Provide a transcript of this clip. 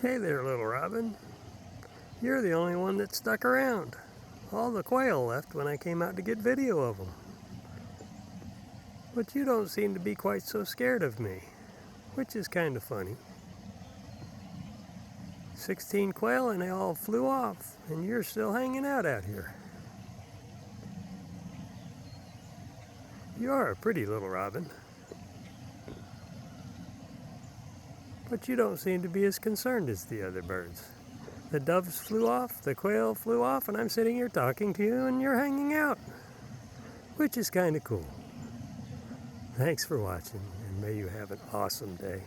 Hey there, little Robin. You're the only one that stuck around. All the quail left when I came out to get video of them. But you don't seem to be quite so scared of me, which is kind of funny. 16 quail and they all flew off, and you're still hanging out here. You are a pretty little robin. But you don't seem to be as concerned as the other birds. The doves flew off, the quail flew off, and I'm sitting here talking to you and you're hanging out, which is kind of cool. Thanks for watching, and may you have an awesome day.